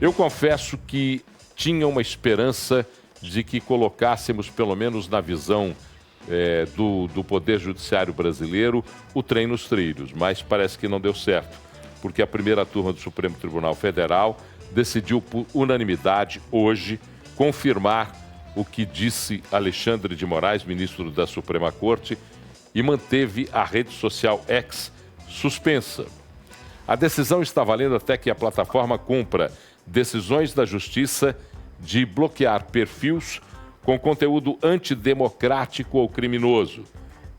Eu confesso que tinha uma esperança de que colocássemos, pelo menos na visão do Poder Judiciário brasileiro, o trem nos trilhos, mas parece que não deu certo, porque a primeira turma do Supremo Tribunal Federal decidiu por unanimidade hoje confirmar o que disse Alexandre de Moraes, ministro da Suprema Corte, e manteve a rede social X suspensa. A decisão está valendo até que a plataforma cumpra decisões da Justiça de bloquear perfis com conteúdo antidemocrático ou criminoso,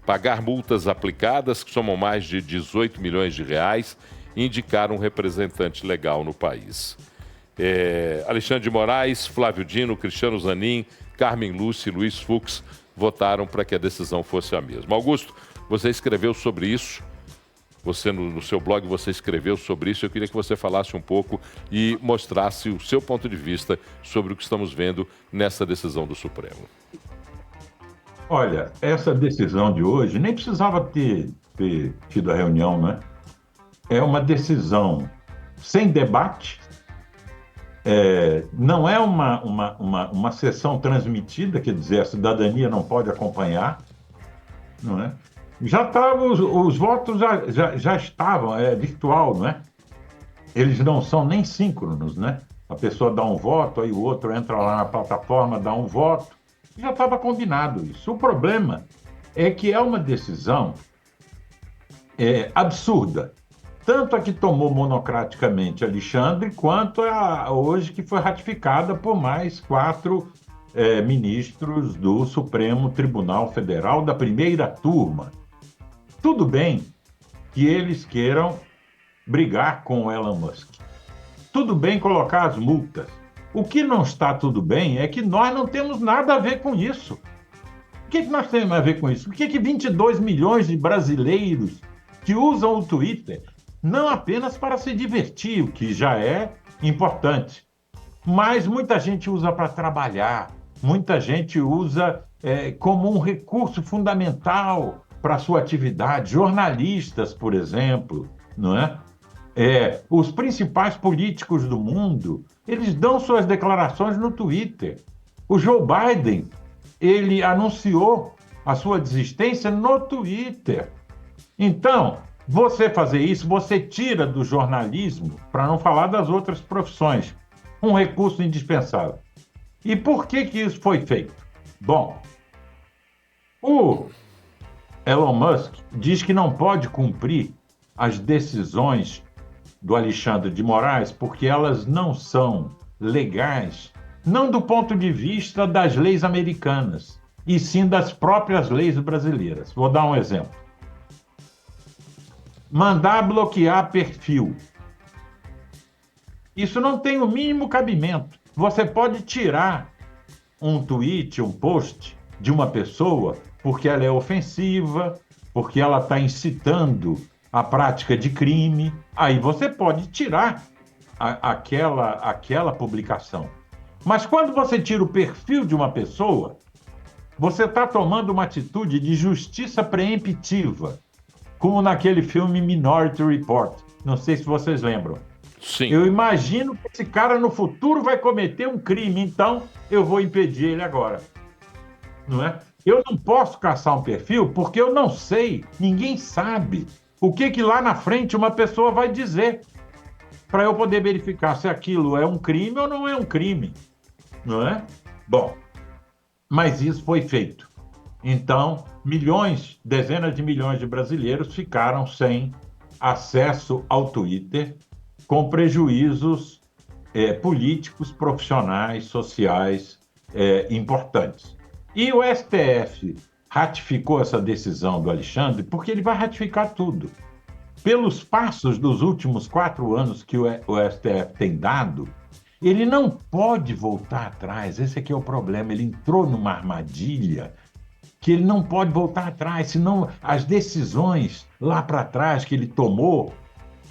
pagar multas aplicadas que somam mais de 18 milhões de reais e indicar um representante legal no país. Alexandre de Moraes, Flávio Dino, Cristiano Zanin, Carmen Lúcia e Luiz Fux votaram para que a decisão fosse a mesma. Augusto, você escreveu sobre isso. Você, no seu blog, você escreveu sobre isso. Eu queria que você falasse um pouco e mostrasse o seu ponto de vista sobre o que estamos vendo nessa decisão do Supremo. Olha, essa decisão de hoje nem precisava ter tido a reunião, né? É uma decisão sem debate, não é uma sessão transmitida, quer dizer, a cidadania não pode acompanhar, não é? Já estavam, os votos já estavam, virtual, não é? Eles não são nem síncronos, né? A pessoa dá um voto, aí o outro entra lá na plataforma, dá um voto. Já estava combinado isso. O problema é que é uma decisão absurda. Tanto a que tomou monocraticamente Alexandre, quanto a hoje que foi ratificada por mais 4 ministros do Supremo Tribunal Federal da primeira turma. Tudo bem que eles queiram brigar com o Elon Musk. Tudo bem colocar as multas. O que não está tudo bem é que nós não temos nada a ver com isso. O que nós temos a ver com isso? Por que 22 milhões de brasileiros que usam o Twitter não apenas para se divertir, o que já é importante, mas muita gente usa para trabalhar, muita gente usa como um recurso fundamental para a sua atividade, jornalistas, por exemplo, não é? Os principais políticos do mundo, eles dão suas declarações no Twitter. O Joe Biden, ele anunciou a sua desistência no Twitter. Então, você fazer isso, você tira do jornalismo, para não falar das outras profissões, um recurso indispensável. E por que isso foi feito? Bom, o Elon Musk diz que não pode cumprir as decisões do Alexandre de Moraes porque elas não são legais, não do ponto de vista das leis americanas, e sim das próprias leis brasileiras. Vou dar um exemplo. Mandar bloquear perfil. Isso não tem o mínimo cabimento. Você pode tirar um tweet, um post de uma pessoa porque ela é ofensiva, porque ela está incitando a prática de crime. Aí você pode tirar aquela publicação. Mas quando você tira o perfil de uma pessoa, você está tomando uma atitude de justiça preemptiva, como naquele filme Minority Report. Não sei se vocês lembram. Sim. Eu imagino que esse cara no futuro vai cometer um crime, então eu vou impedir ele agora. Não é? Eu não posso caçar um perfil porque eu não sei, ninguém sabe o que lá na frente uma pessoa vai dizer para eu poder verificar se aquilo é um crime ou não é um crime. Não é? Bom, mas isso foi feito. Então, dezenas de milhões de brasileiros ficaram sem acesso ao Twitter, com prejuízos políticos, profissionais, sociais importantes. E o STF ratificou essa decisão do Alexandre porque ele vai ratificar tudo. Pelos passos dos últimos 4 anos que o STF tem dado, ele não pode voltar atrás. Esse aqui é o problema. Ele entrou numa armadilha que ele não pode voltar atrás, senão as decisões lá para trás que ele tomou,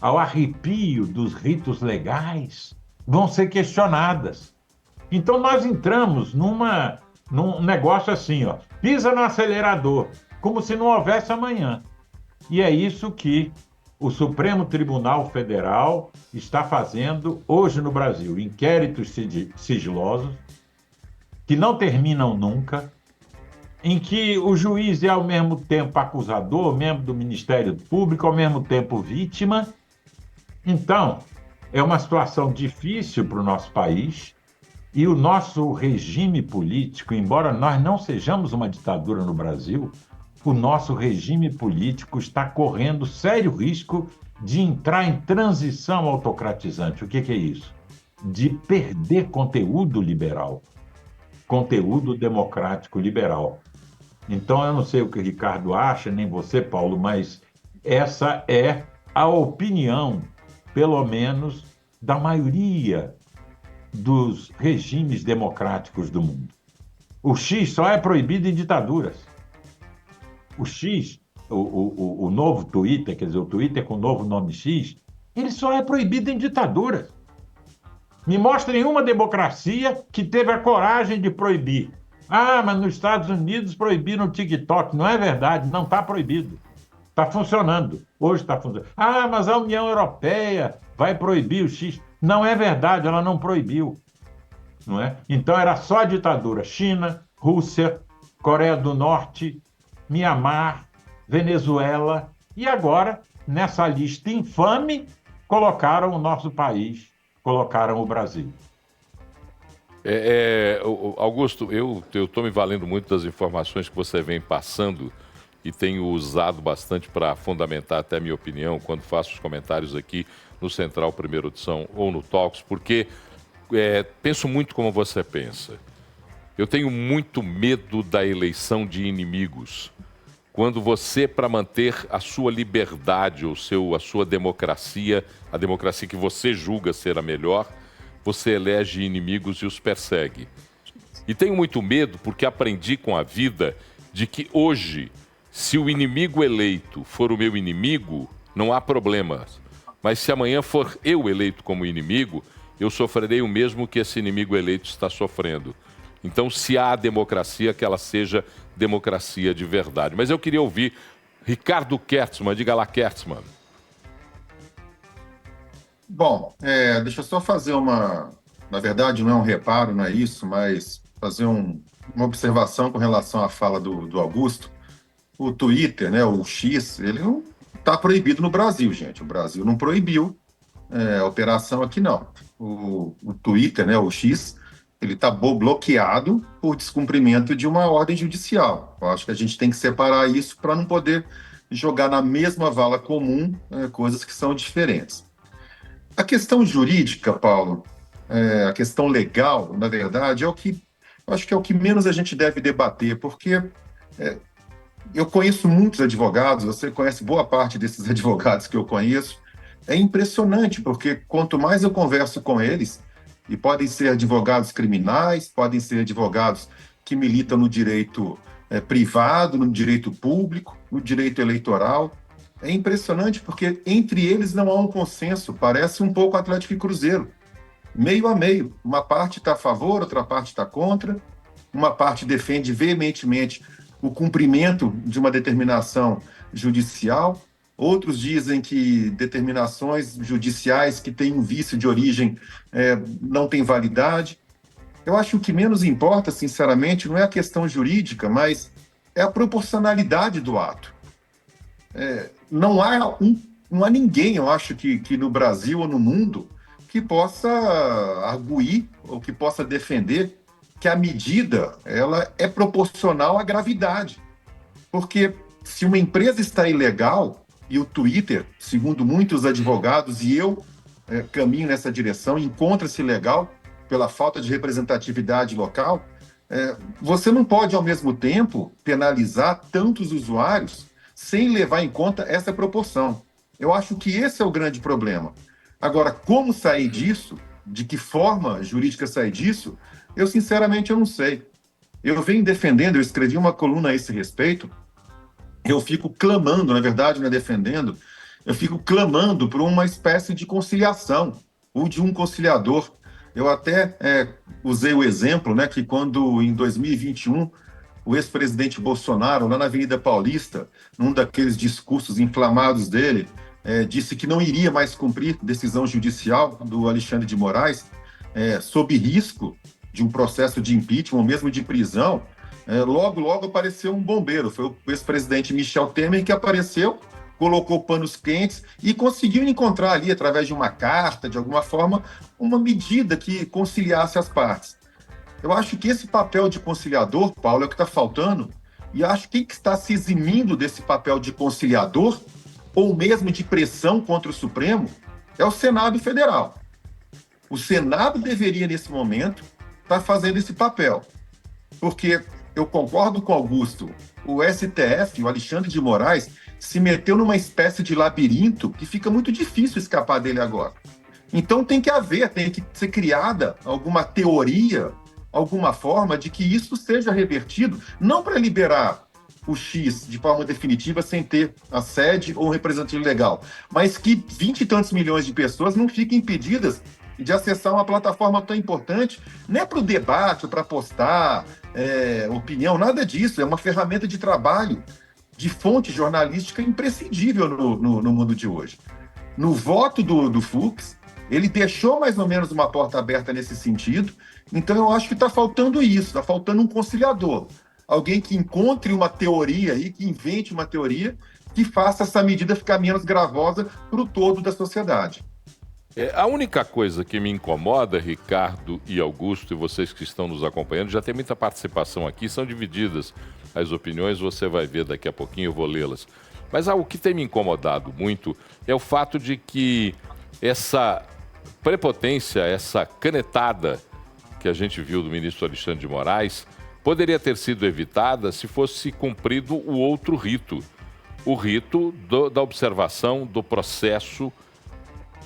ao arrepio dos ritos legais, vão ser questionadas. Então nós entramos num negócio assim, pisa no acelerador, como se não houvesse amanhã. E é isso que o Supremo Tribunal Federal está fazendo, hoje no Brasil, inquéritos sigilosos que não terminam nunca, em que o juiz é ao mesmo tempo acusador, membro do Ministério Público, ao mesmo tempo vítima. Então, é uma situação difícil para o nosso país e o nosso regime político, embora nós não sejamos uma ditadura no Brasil, o nosso regime político está correndo sério risco de entrar em transição autocratizante. O que é isso? De perder conteúdo liberal, conteúdo democrático liberal. Então, eu não sei o que o Ricardo acha, nem você, Paulo, mas essa é a opinião, pelo menos, da maioria dos regimes democráticos do mundo. O X só é proibido em ditaduras. O X, o novo Twitter, quer dizer, o Twitter com o novo nome X, ele só é proibido em ditaduras. Me mostrem uma democracia que teve a coragem de proibir. Ah, mas nos Estados Unidos proibiram o TikTok. Não é verdade, não está proibido. Está funcionando. Hoje está funcionando. Ah, mas a União Europeia vai proibir o X. Não é verdade, ela não proibiu. Não é? Então era só a ditadura. China, Rússia, Coreia do Norte, Mianmar, Venezuela. E agora, nessa lista infame, colocaram o nosso país, colocaram o Brasil. Augusto, eu estou me valendo muito das informações que você vem passando e tenho usado bastante para fundamentar até a minha opinião quando faço os comentários aqui no Central Primeira Edição ou no Talks, porque penso muito como você pensa. Eu tenho muito medo da eleição de inimigos. Quando você, para manter a sua liberdade ou a sua democracia, a democracia que você julga ser a melhor, você elege inimigos e os persegue. E tenho muito medo porque aprendi com a vida de que hoje, se o inimigo eleito for o meu inimigo, não há problema. Mas se amanhã for eu eleito como inimigo, eu sofrerei o mesmo que esse inimigo eleito está sofrendo. Então, se há democracia, que ela seja democracia de verdade. Mas eu queria ouvir Ricardo Kertzmann. Diga lá, Kertzmann. Bom, deixa eu só fazer na verdade não é um reparo, não é isso, mas fazer uma observação com relação à fala do Augusto. O Twitter, né, o X, ele não está proibido no Brasil, gente. O Brasil não proibiu a operação aqui, não. O Twitter, né, o X, ele está bloqueado por descumprimento de uma ordem judicial. Eu acho que a gente tem que separar isso para não poder jogar na mesma vala comum coisas que são diferentes. A questão jurídica, Paulo, a questão legal, na verdade, eu acho que é o que menos a gente deve debater, porque eu conheço muitos advogados, você conhece boa parte desses advogados que eu conheço. É impressionante, porque quanto mais eu converso com eles, e podem ser advogados criminais, podem ser advogados que militam no direito privado, no direito público, no direito eleitoral. É impressionante porque entre eles não há um consenso, parece um pouco Atlético e Cruzeiro, meio a meio. Uma parte está a favor, outra parte está contra, uma parte defende veementemente o cumprimento de uma determinação judicial, outros dizem que determinações judiciais que têm um vício de origem não têm validade. Eu acho que o que menos importa, sinceramente, não é a questão jurídica, mas é a proporcionalidade do ato. Não há ninguém, eu acho, que no Brasil ou no mundo que possa arguir ou que possa defender que a medida ela é proporcional à gravidade. Porque se uma empresa está ilegal, e o Twitter, segundo muitos advogados, e eu caminho nessa direção, encontra-se ilegal pela falta de representatividade local, você não pode, ao mesmo tempo, penalizar tantos usuários sem levar em conta essa proporção. Eu acho que esse é o grande problema. Agora, como sair disso, de que forma jurídica sair disso, eu sinceramente não sei. Eu venho defendendo, eu escrevi uma coluna a esse respeito, eu fico clamando, na verdade, não é defendendo, eu fico clamando por uma espécie de conciliação, ou de um conciliador. Eu até usei o exemplo, né, que quando, em 2021, o ex-presidente Bolsonaro, lá na Avenida Paulista, num daqueles discursos inflamados dele, disse que não iria mais cumprir decisão judicial do Alexandre de Moraes, sob risco de um processo de impeachment ou mesmo de prisão, logo apareceu um bombeiro. Foi o ex-presidente Michel Temer que apareceu, colocou panos quentes e conseguiu encontrar ali, através de uma carta, de alguma forma, uma medida que conciliasse as partes. Eu acho que esse papel de conciliador, Paulo, é o que está faltando, e acho que quem está se eximindo desse papel de conciliador, ou mesmo de pressão contra o Supremo, é o Senado Federal. O Senado deveria, nesse momento, estar fazendo esse papel, porque eu concordo com o Augusto, o STF, o Alexandre de Moraes, se meteu numa espécie de labirinto que fica muito difícil escapar dele agora. Então tem que ser criada alguma teoria, alguma forma de que isso seja revertido, não para liberar o X de forma definitiva sem ter a sede ou um representante legal, mas que 20 e tantos milhões de pessoas não fiquem impedidas de acessar uma plataforma tão importante, não é para o debate, para postar opinião, nada disso, é uma ferramenta de trabalho, de fonte jornalística imprescindível no mundo de hoje. No voto do Fux, ele deixou mais ou menos uma porta aberta nesse sentido, então eu acho que está faltando isso, está faltando um conciliador, alguém que encontre uma teoria aí, que invente uma teoria que faça essa medida ficar menos gravosa para o todo da sociedade. A única coisa que me incomoda, Ricardo e Augusto, e vocês que estão nos acompanhando, já tem muita participação aqui, são divididas as opiniões, você vai ver daqui a pouquinho, eu vou lê-las. Mas o que tem me incomodado muito é o fato de que essa prepotência, essa canetada que a gente viu do ministro Alexandre de Moraes, poderia ter sido evitada se fosse cumprido o outro rito. O rito da observação do processo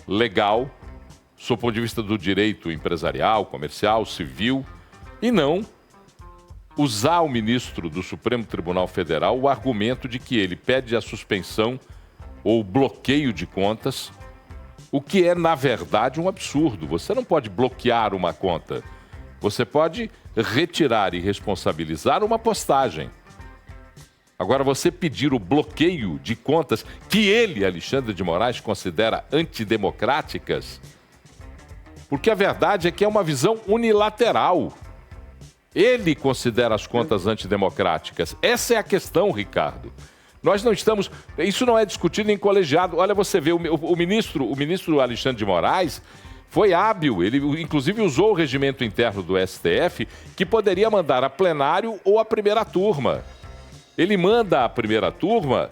legal, sob o ponto de vista do direito empresarial, comercial, civil, e não usar o ministro do Supremo Tribunal Federal o argumento de que ele pede a suspensão ou bloqueio de contas, o que é, na verdade, um absurdo. Você não pode bloquear uma conta. Você pode retirar e responsabilizar uma postagem. Agora, você pedir o bloqueio de contas que ele, Alexandre de Moraes, considera antidemocráticas, porque a verdade é que é uma visão unilateral. Ele considera as contas antidemocráticas. Essa é a questão, Ricardo. Nós não estamos... Isso não é discutido em colegiado. Olha, você vê, o ministro Alexandre de Moraes foi hábil. Ele, inclusive, usou o regimento interno do STF, que poderia mandar a plenário ou a primeira turma. Ele manda a primeira turma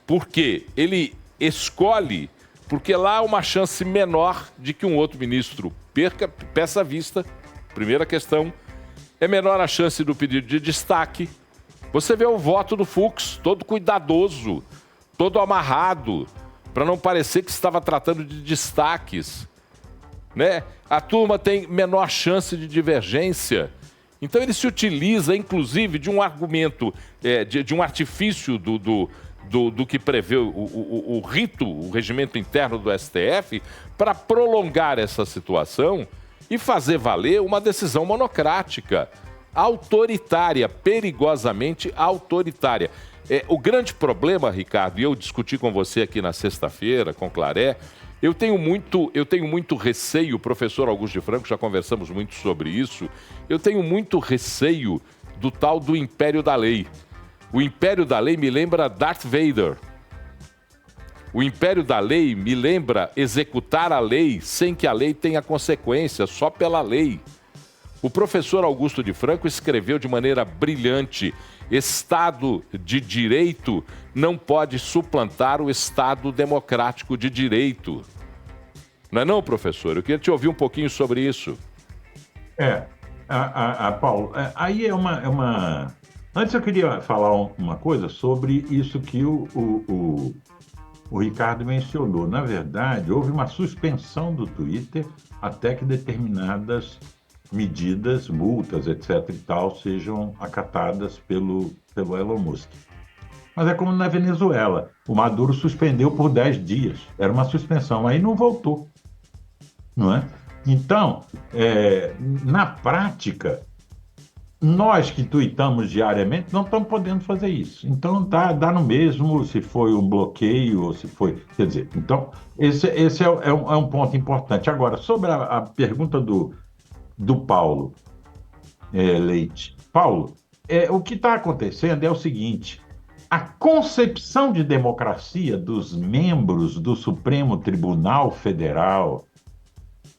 porque ele escolhe, porque lá há uma chance menor de que um outro ministro peça vista. Primeira questão. É menor a chance do pedido de destaque. Você vê o voto do Fux, todo cuidadoso, todo amarrado, para não parecer que estava tratando de destaques, né? A turma tem menor chance de divergência. Então ele se utiliza, inclusive, de um argumento, de um artifício do que prevê o rito, o regimento interno do STF, para prolongar essa situação e fazer valer uma decisão monocrática, autoritária, perigosamente autoritária. O grande problema, Ricardo, e eu discuti com você aqui na sexta-feira, com Claré, eu tenho muito receio, professor Augusto de Franco, já conversamos muito sobre isso, eu tenho muito receio do tal do império da lei. O império da lei me lembra Darth Vader. O império da lei me lembra executar a lei sem que a lei tenha consequências, só pela lei. O professor Augusto de Franco escreveu de maneira brilhante: Estado de Direito não pode suplantar o Estado democrático de direito. Não é não, professor? Eu queria te ouvir um pouquinho sobre isso. Paulo, aí é uma... Antes eu queria falar uma coisa sobre isso que o Ricardo mencionou. Na verdade, houve uma suspensão do Twitter até que determinadas medidas, multas, etc. e tal, sejam acatadas pelo Elon Musk. Mas é como na Venezuela. O Maduro suspendeu por 10 dias. Era uma suspensão, aí não voltou. Não é? Então, na prática, Nós que tuitamos diariamente não estamos podendo fazer isso. Então dá no mesmo se foi um bloqueio ou se foi. Quer dizer, então, esse é um ponto importante. Agora, sobre a pergunta do Paulo Leite. Paulo, o que está acontecendo é o seguinte: a concepção de democracia dos membros do Supremo Tribunal Federal,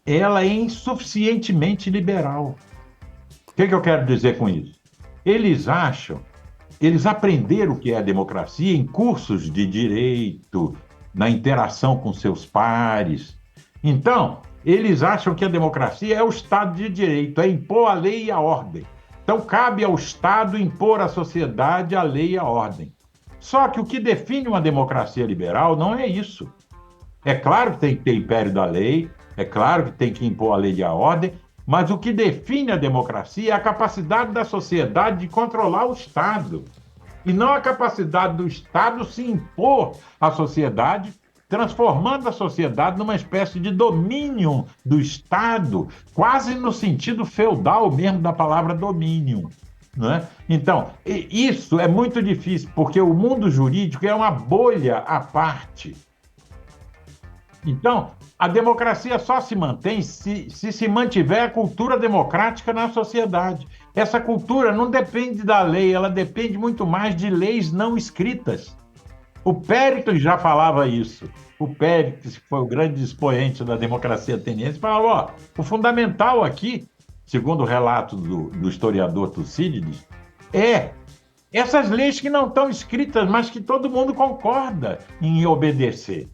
ela é insuficientemente liberal. O que eu quero dizer com isso? Eles aprenderam o que é a democracia em cursos de direito, na interação com seus pares. Então, eles acham que a democracia é o Estado de Direito, é impor a lei e a ordem. Então, cabe ao Estado impor à sociedade a lei e a ordem. Só que o que define uma democracia liberal não é isso. É claro que tem que ter império da lei, é claro que tem que impor a lei e a ordem, mas o que define a democracia é a capacidade da sociedade de controlar o Estado, e não a capacidade do Estado se impor à sociedade, transformando a sociedade numa espécie de domínio do Estado, quase no sentido feudal mesmo da palavra domínio. Né? Então, isso é muito difícil, porque o mundo jurídico é uma bolha à parte. Então, a democracia só se mantém se mantiver a cultura democrática na sociedade. Essa cultura não depende da lei, ela depende muito mais de leis não escritas. O Péricles já falava isso. O Péricles, que foi o grande expoente da democracia ateniense, falava: o fundamental aqui, segundo o relato do historiador Tucídides, é essas leis que não estão escritas, mas que todo mundo concorda em obedecer.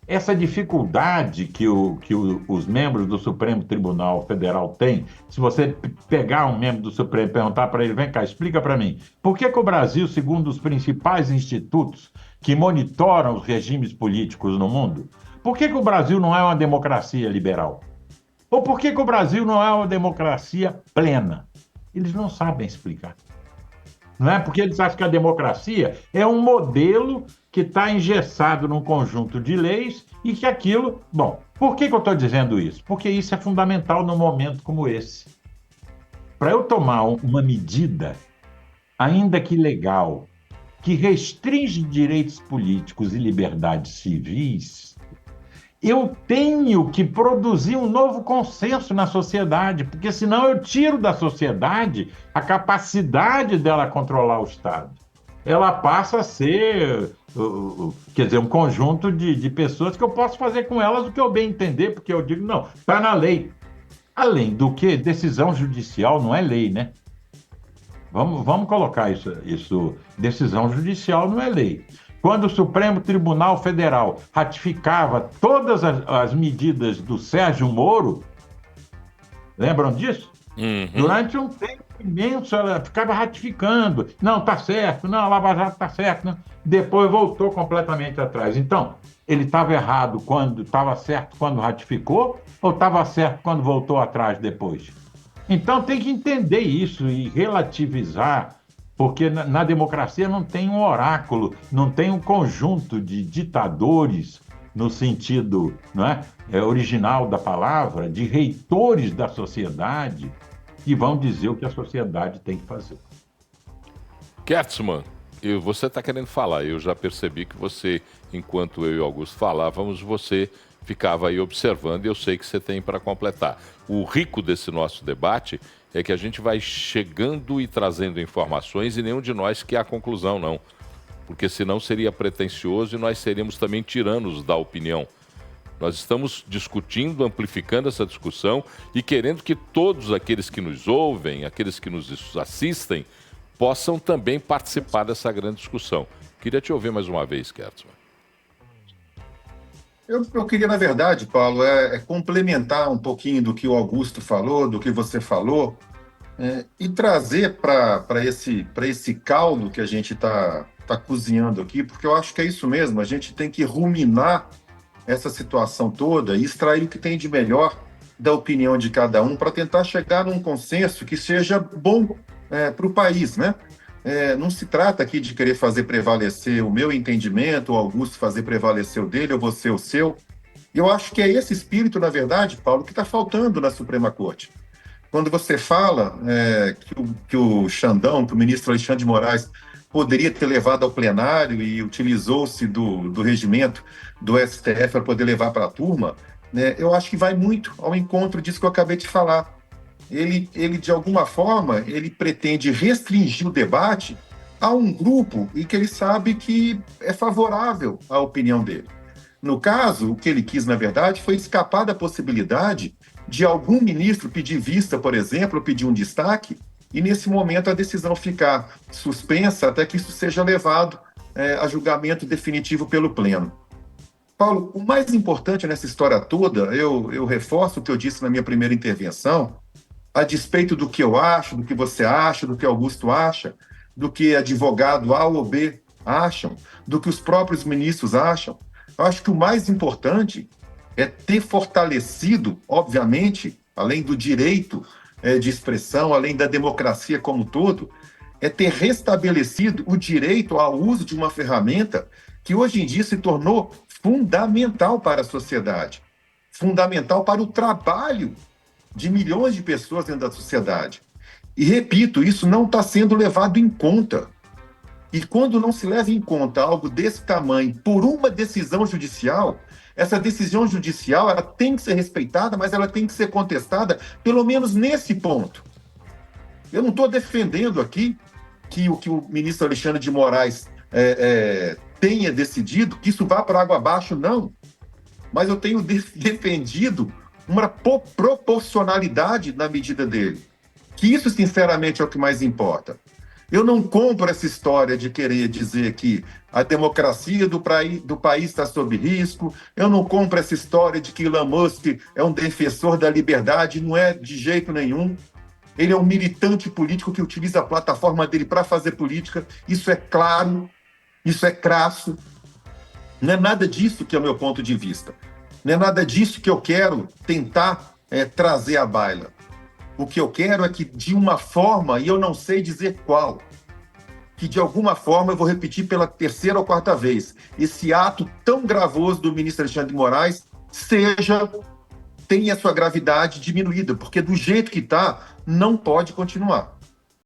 Essa dificuldade que os membros do Supremo Tribunal Federal têm, se você pegar um membro do Supremo e perguntar para ele: vem cá, explica para mim, por que o Brasil, segundo os principais institutos que monitoram os regimes políticos no mundo, por que o Brasil não é uma democracia liberal? Ou por que o Brasil não é uma democracia plena? Eles não sabem explicar. Não é? Porque eles acham que a democracia é um modelo que está engessado num conjunto de leis e que aquilo... Bom, por que eu estou dizendo isso? Porque isso é fundamental num momento como esse. Para eu tomar uma medida, ainda que legal, que restringe direitos políticos e liberdades civis, eu tenho que produzir um novo consenso na sociedade, porque senão eu tiro da sociedade a capacidade dela controlar o Estado. Ela passa a ser, quer dizer, um conjunto de pessoas que eu posso fazer com elas o que eu bem entender, porque eu digo: não, está na lei. Além do que, decisão judicial não é lei, né? Vamos colocar isso. Decisão judicial não é lei. Quando o Supremo Tribunal Federal ratificava todas as medidas do Sérgio Moro, lembram disso? Uhum. Durante um tempo imenso, ela ficava ratificando. Não, está certo, não, a Lava Jato está certo. Não. Depois voltou completamente atrás. Então, ele estava errado quando estava certo quando ratificou, ou estava certo quando voltou atrás depois? Então, tem que entender isso e relativizar, porque na democracia não tem um oráculo, não tem um conjunto de ditadores, no sentido, não é, original da palavra, de reitores da sociedade, que vão dizer o que a sociedade tem que fazer. Kertzmann, você está querendo falar, eu já percebi que você, enquanto eu e o Augusto falávamos, você ficava aí observando e eu sei que você tem para completar. O rico desse nosso debate é que a gente vai chegando e trazendo informações e nenhum de nós quer a conclusão, não. Porque senão seria pretensioso e nós seríamos também tiranos da opinião. Nós estamos discutindo, amplificando essa discussão e querendo que todos aqueles que nos ouvem, aqueles que nos assistem, possam também participar dessa grande discussão. Queria te ouvir mais uma vez, Kertzmann. Eu queria, na verdade, Paulo, complementar um pouquinho do que o Augusto falou, do que você falou, e trazer para esse caldo que a gente está cozinhando aqui, porque eu acho que é isso mesmo, a gente tem que ruminar essa situação toda e extrair o que tem de melhor da opinião de cada um para tentar chegar num consenso que seja bom para o país, né? Não se trata aqui de querer fazer prevalecer o meu entendimento, o Augusto fazer prevalecer o dele, ou você o seu. E eu acho que é esse espírito, na verdade, Paulo, que está faltando na Suprema Corte. Quando você fala que o Xandão, que o ministro Alexandre de Moraes, poderia ter levado ao plenário e utilizou-se do regimento do STF para poder levar para a turma, né, eu acho que vai muito ao encontro disso que eu acabei de falar. Ele de alguma forma, ele pretende restringir o debate a um grupo e que ele sabe que é favorável à opinião dele. No caso, o que ele quis, na verdade, foi escapar da possibilidade de algum ministro pedir vista, por exemplo, ou pedir um destaque, e nesse momento a decisão ficar suspensa até que isso seja levado a julgamento definitivo pelo Pleno. Paulo, o mais importante nessa história toda, eu reforço o que eu disse na minha primeira intervenção, a despeito do que eu acho, do que você acha, do que Augusto acha, do que advogado A ou B acham, do que os próprios ministros acham, eu acho que o mais importante é ter fortalecido, obviamente, além do direito de expressão, além da democracia como um todo, é ter restabelecido o direito ao uso de uma ferramenta que hoje em dia se tornou fundamental para a sociedade, fundamental para o trabalho de milhões de pessoas dentro da sociedade. E, repito, isso não está sendo levado em conta. E quando não se leva em conta algo desse tamanho por uma decisão judicial, essa decisão judicial ela tem que ser respeitada, mas ela tem que ser contestada, pelo menos nesse ponto. Eu não estou defendendo aqui que o ministro Alexandre de Moraes tenha decidido que isso vá para água abaixo, não. Mas eu tenho defendido uma proporcionalidade na medida dele. Que isso, sinceramente, é o que mais importa. Eu não compro essa história de querer dizer que a democracia do país está sob risco. Eu não compro essa história de que Elon Musk é um defensor da liberdade. Não é de jeito nenhum. Ele é um militante político que utiliza a plataforma dele para fazer política. Isso é claro, isso é crasso. Não é nada disso que é o meu ponto de vista. Não é nada disso que eu quero tentar trazer à baila. O que eu quero é que, de uma forma, e eu não sei dizer qual, que de alguma forma, eu vou repetir pela terceira ou quarta vez, esse ato tão gravoso do ministro Alexandre de Moraes tenha sua gravidade diminuída, porque do jeito que está, não pode continuar.